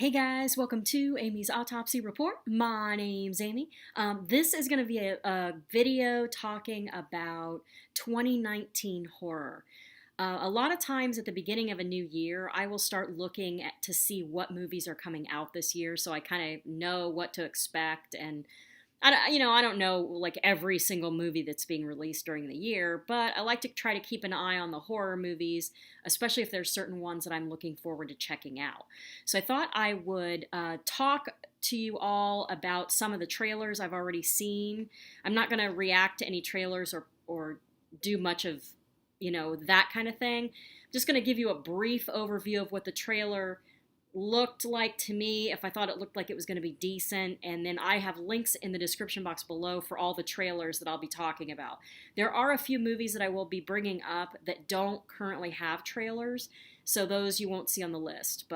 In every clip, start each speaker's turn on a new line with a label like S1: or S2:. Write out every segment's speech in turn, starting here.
S1: Hey guys, welcome to Amy's Autopsy Report. My name's Amy. This is going to be a video talking about 2019 horror. A lot of times at the beginning of a new year, I will start looking to see what movies are coming out this year so I kind of know what to expect. And I don't know like every single movie that's being released during the year, but I like to try to keep an eye on the horror movies, especially if there's certain ones that I'm looking forward to checking out. So I thought I would talk to you all about some of the trailers I've already seen. I'm not going to react to any trailers or do much of, that kind of thing. I'm just going to give you a brief overview of what the trailer looked like to me, if I thought it looked like it was going to be decent, and then I have links in the description box below for all the trailers that I'll be talking about. There are a few movies that I will be bringing up that don't currently have trailers, so those you won't see on the list.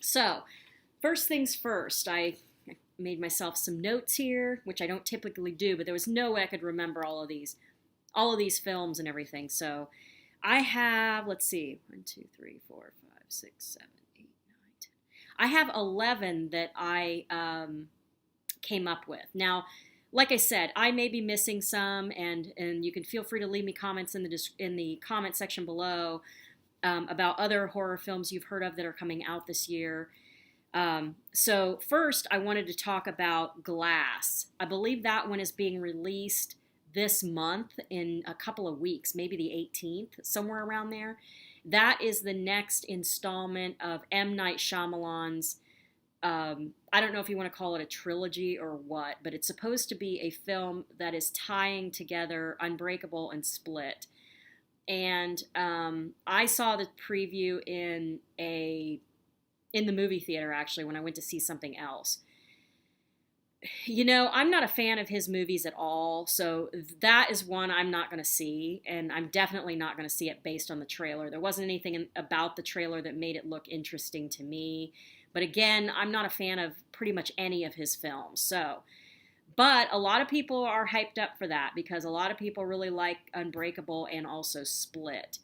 S1: So, first things first, I made myself some notes here, which I don't typically do, but there was no way I could remember all of these films and everything. So I have, let's see, 1, 2, 3, 4, 5, 6, 7. I have 11 that I came up with. Now, like I said, I may be missing some, and you can feel free to leave me comments in the comment section below about other horror films you've heard of that are coming out this year. So first, I wanted to talk about Glass. I believe that one is being released this month in a couple of weeks, maybe the 18th, somewhere around there. That is the next installment of M. Night Shyamalan's, I don't know if you want to call it a trilogy or what, but it's supposed to be a film that is tying together Unbreakable and Split. And I saw the preview in the movie theater, actually, when I went to see something else. I'm not a fan of his movies at all, so that is one I'm not going to see, and I'm definitely not going to see it based on the trailer. There wasn't anything about the trailer that made it look interesting to me, but again, I'm not a fan of pretty much any of his films, but a lot of people are hyped up for that because a lot of people really like Unbreakable and also Split.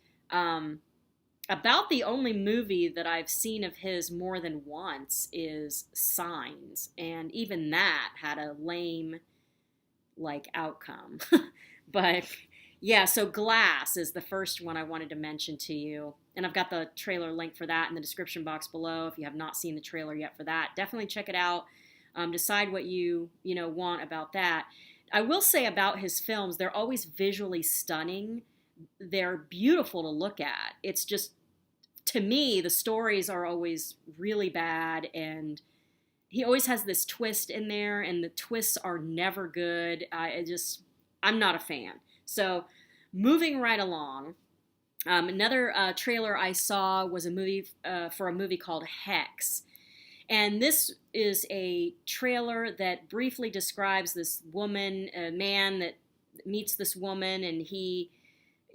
S1: About the only movie that I've seen of his more than once is Signs, and even that had a lame, outcome. But, yeah, so Glass is the first one I wanted to mention to you, and I've got the trailer link for that in the description box below if you have not seen the trailer yet for that. Definitely check it out. Decide what you want about that. I will say about his films, they're always visually stunning. They're beautiful to look at. It's just, to me, the stories are always really bad, and he always has this twist in there, and the twists are never good. I'm not a fan. So, moving right along, another trailer I saw was a movie for a movie called Hex. And this is a trailer that briefly describes this woman, a man that meets this woman, and he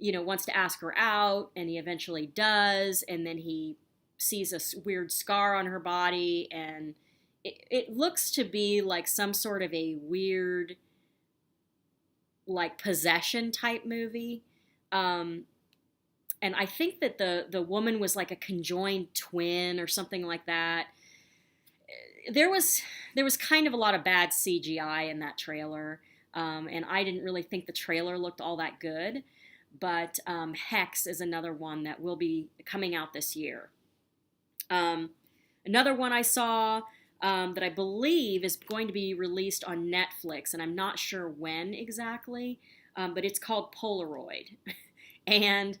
S1: wants to ask her out, and he eventually does, and then he sees a weird scar on her body, and it looks to be like some sort of a weird, possession type movie. And I think that the woman was like a conjoined twin or something like that. There was kind of a lot of bad CGI in that trailer, and I didn't really think the trailer looked all that good. But Hex is another one that will be coming out this year. Another one I saw that I believe is going to be released on Netflix, and I'm not sure when exactly, but it's called Polaroid. And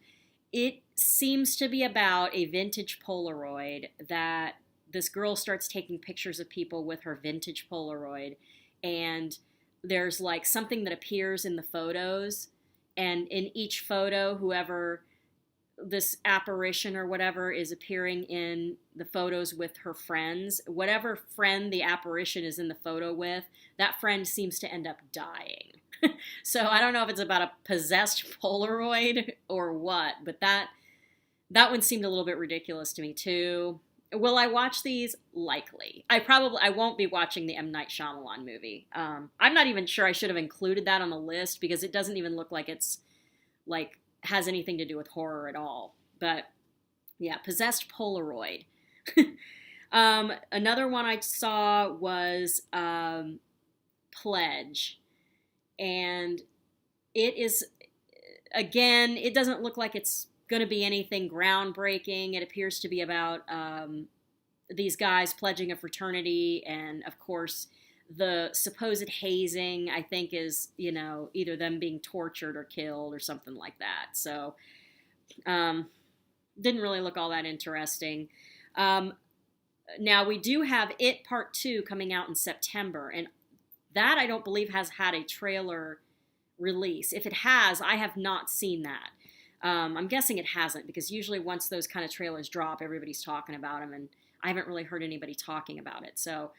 S1: it seems to be about a vintage Polaroid that this girl starts taking pictures of people with her vintage Polaroid, and there's something that appears in the photos. And in each photo, whoever this apparition or whatever is appearing in the photos with her friends, whatever friend the apparition is in the photo with, that friend seems to end up dying. So I don't know if it's about a possessed Polaroid or what, but that one seemed a little bit ridiculous to me too. Will I watch these? Likely. I won't be watching the M. Night Shyamalan movie. I'm not even sure I should have included that on the list because it doesn't even look like it's has anything to do with horror at all. But yeah, possessed Polaroid. Another one I saw was Pledge, and it is, again, it doesn't look like it's going to be anything groundbreaking. It appears to be about these guys pledging a fraternity, and of course, the supposed hazing, I think, is, either them being tortured or killed or something like that. So, um, didn't really look all that interesting. Um, Now, we do have It Part 2 coming out in September, and that I don't believe has had a trailer release. If it has, I have not seen that. I'm guessing it hasn't, because usually once those kind of trailers drop, everybody's talking about them, and I haven't really heard anybody talking about it. So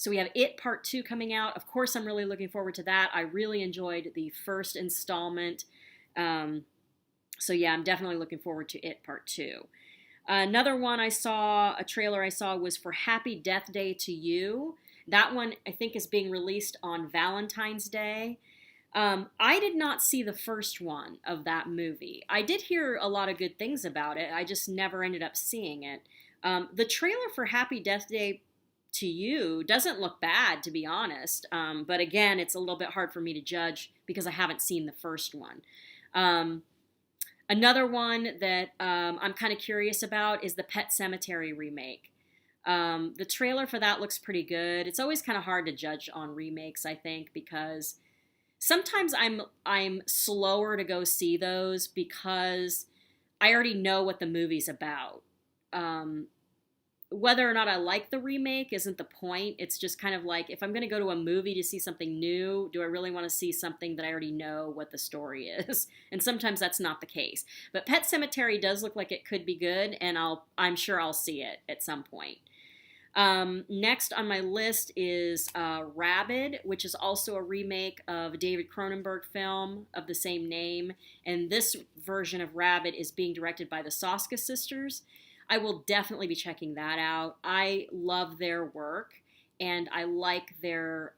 S1: we have It Part 2 coming out. Of course, I'm really looking forward to that. I really enjoyed the first installment. So yeah, I'm definitely looking forward to It Part 2. Another one a trailer I saw was for Happy Death Day to You. That one, I think, is being released on Valentine's Day. I did not see the first one of that movie. I did hear a lot of good things about it. I just never ended up seeing it. The trailer for Happy Death Day to You doesn't look bad, to be honest. But again, it's a little bit hard for me to judge because I haven't seen the first one. Another one that I'm kind of curious about is the Pet Sematary remake. The trailer for that looks pretty good. It's always kind of hard to judge on remakes, I think, because sometimes I'm slower to go see those because I already know what the movie's about. Whether or not I like the remake isn't the point. It's just kind of like, if I'm going to go to a movie to see something new, do I really want to see something that I already know what the story is? And sometimes that's not the case. But Pet Sematary does look like it could be good, and I'm sure I'll see it at some point. Next on my list is Rabid, which is also a remake of a David Cronenberg film of the same name. And this version of Rabid is being directed by the Soska sisters. I will definitely be checking that out. I love their work, and I like their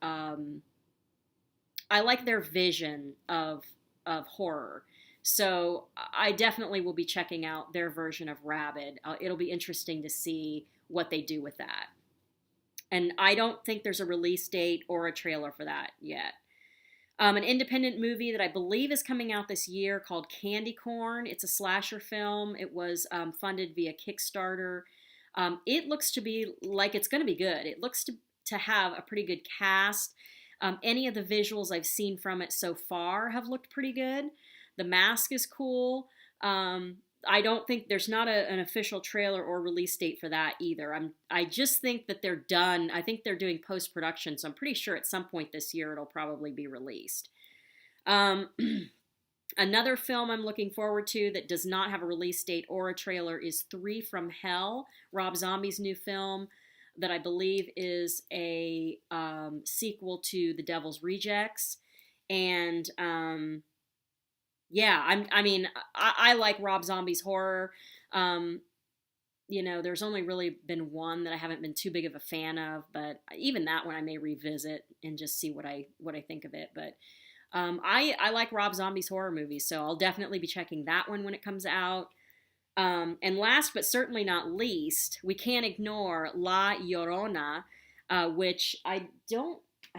S1: vision of horror. So I definitely will be checking out their version of Rabid. It'll be interesting to see what they do with that. And I don't think there's a release date or a trailer for that yet. An independent movie that I believe is coming out this year called Candy Corn. It's a slasher film. It was funded via Kickstarter. It looks to be like it's going to be good. It looks to have a pretty good cast. Any of the visuals I've seen from it so far have looked pretty good. The mask is cool. I don't think there's not an official trailer or release date for that either. I just think that they're done. I think they're doing post-production, so I'm pretty sure at some point this year it'll probably be released. Another film I'm looking forward to that does not have a release date or a trailer is Three from Hell, Rob Zombie's new film that I believe is a sequel to The Devil's Rejects. And yeah, I like Rob Zombie's horror. There's only really been one that I haven't been too big of a fan of, but even that one I may revisit and just see what I think of it. But I like Rob Zombie's horror movies, so I'll definitely be checking that one when it comes out. And last but certainly not least, we can't ignore La Llorona, which I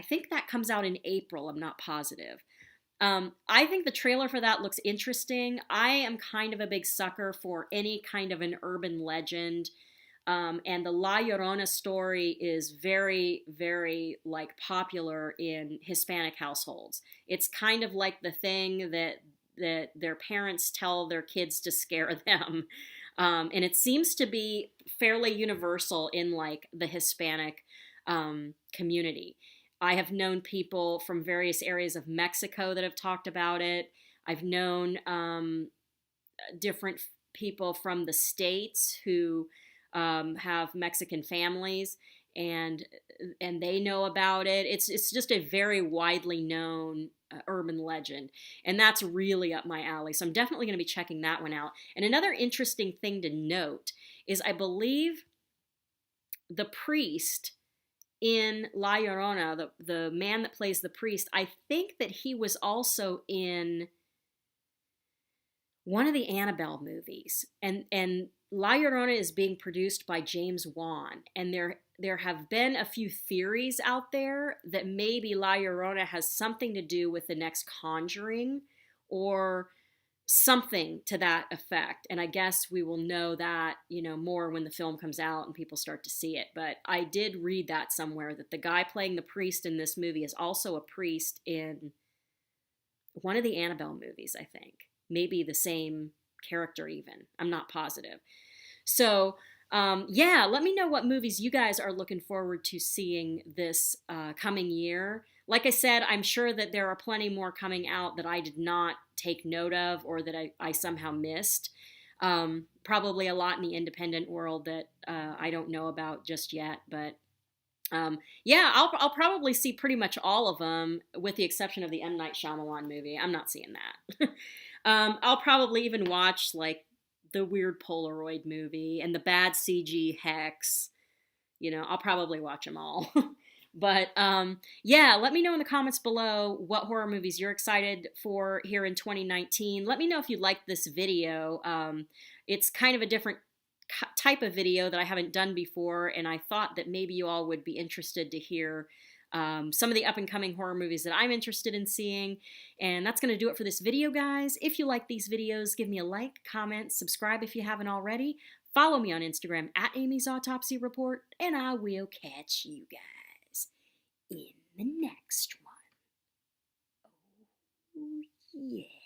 S1: think that comes out in April. I'm not positive. I think the trailer for that looks interesting. I am kind of a big sucker for any kind of an urban legend. And the La Llorona story is very, very popular in Hispanic households. It's kind of like the thing that their parents tell their kids to scare them. And it seems to be fairly universal in the Hispanic community. I have known people from various areas of Mexico that have talked about it. I've known different people from the States who have Mexican families, and they know about it. It's just a very widely known urban legend, and that's really up my alley. So I'm definitely going to be checking that one out. And another interesting thing to note is I believe the priest in La Llorona, the man that plays the priest, I think that he was also in one of the Annabelle movies, and La Llorona is being produced by James Wan, and there have been a few theories out there that maybe La Llorona has something to do with the next Conjuring, or something to that effect. And I guess we will know that, more when the film comes out and people start to see it. But I did read that somewhere, that the guy playing the priest in this movie is also a priest in one of the Annabelle movies, I think. Maybe the same character even. I'm not positive. So, yeah, let me know what movies you guys are looking forward to seeing this coming year. Like I said, I'm sure that there are plenty more coming out that I did not take note of, or that I somehow missed. Probably a lot in the independent world that I don't know about just yet. But yeah, I'll probably see pretty much all of them, with the exception of the M. Night Shyamalan movie. I'm not seeing that. I'll probably even watch like the weird Polaroid movie and the bad CG Hex. I'll probably watch them all. But yeah, let me know in the comments below what horror movies you're excited for here in 2019. Let me know if you liked this video. It's kind of a different type of video that I haven't done before, and I thought that maybe you all would be interested to hear some of the up-and-coming horror movies that I'm interested in seeing. And that's going to do it for this video, guys. If you like these videos, give me a like, comment, subscribe if you haven't already. Follow me on Instagram at Amy's Autopsy Report, and I will catch you guys in the next one. Oh, yeah.